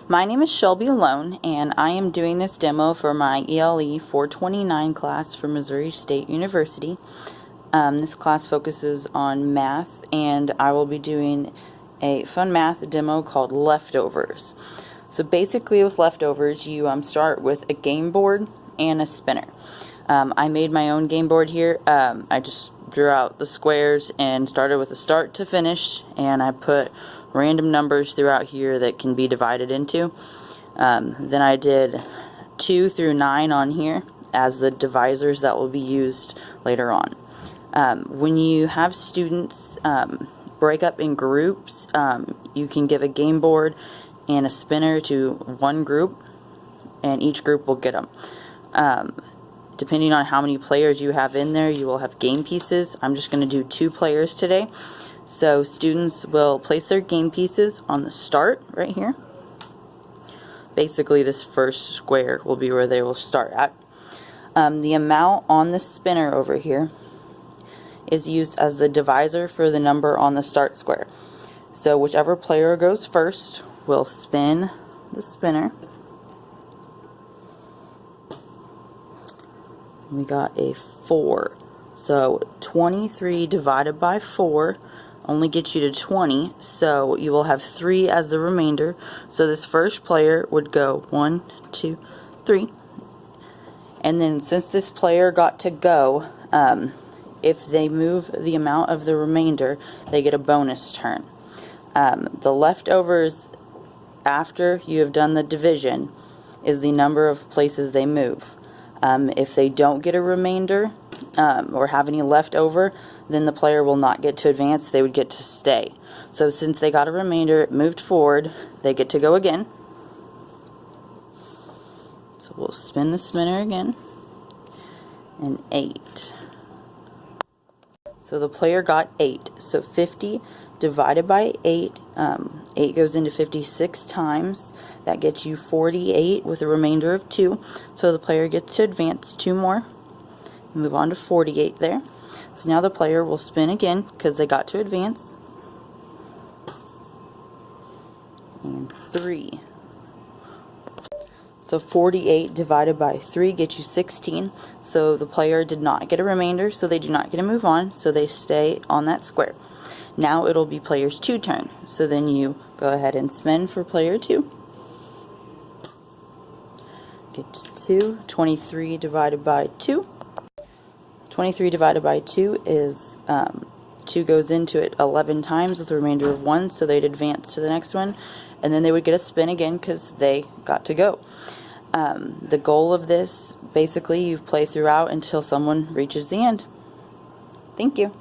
My name is Shelby Loane, and I am doing this demo for my ELE 429 class for Missouri State University. This class focuses on math, and I will be doing a fun math demo called leftovers. So basically with leftovers, you start with a game board and a spinner. I made my own game board here. I just drew out the squares and started with a start to finish, and I put random numbers throughout here that can be divided into. Then I did 2 through 9 on here as the divisors that will be used later on. When you have students break up in groups, you can give a game board and a spinner to one group, and each group will get them. Depending on how many players you have in there, you will have game pieces. I'm just going to do 2 players today. So students will place their game pieces on the start right here. Basically this first square will be where they will start at. The amount on the spinner over here is used as the divisor for the number on the start square. So whichever player goes first will spin the spinner. We got a 4. So 23 divided by 4 only gets you to 20, so you will have 3 as the remainder. So this first player would go 1, 2, 3. And then since this player got to go, if they move the amount of the remainder, they get a bonus turn. The leftovers after you have done the division is the number of places they move. If they don't get a remainder or have any left over, then the player will not get to advance. They would get to stay. So since they got a remainder, it moved forward, they get to go again. So we'll spin the spinner again. And 8. So the player got 8. So 50 divided by 8, 8 goes into 56 times. That gets you 48 with a remainder of 2. So the player gets to advance 2 more. Move on to 48 there. So now the player will spin again because they got to advance. And 3. So 48 divided by 3 gets you 16. So the player did not get a remainder, so they do not get to move on, so they stay on that square. Now it'll be player's 2 turn. So then you go ahead and spin for player 2. Get 2. 23 divided by 2. 23 divided by 2 is 2 goes into it 11 times with a remainder of 1, so they'd advance to the next one, and then they would get a spin again because they got to go. The goal of this, basically, you play throughout until someone reaches the end. Thank you.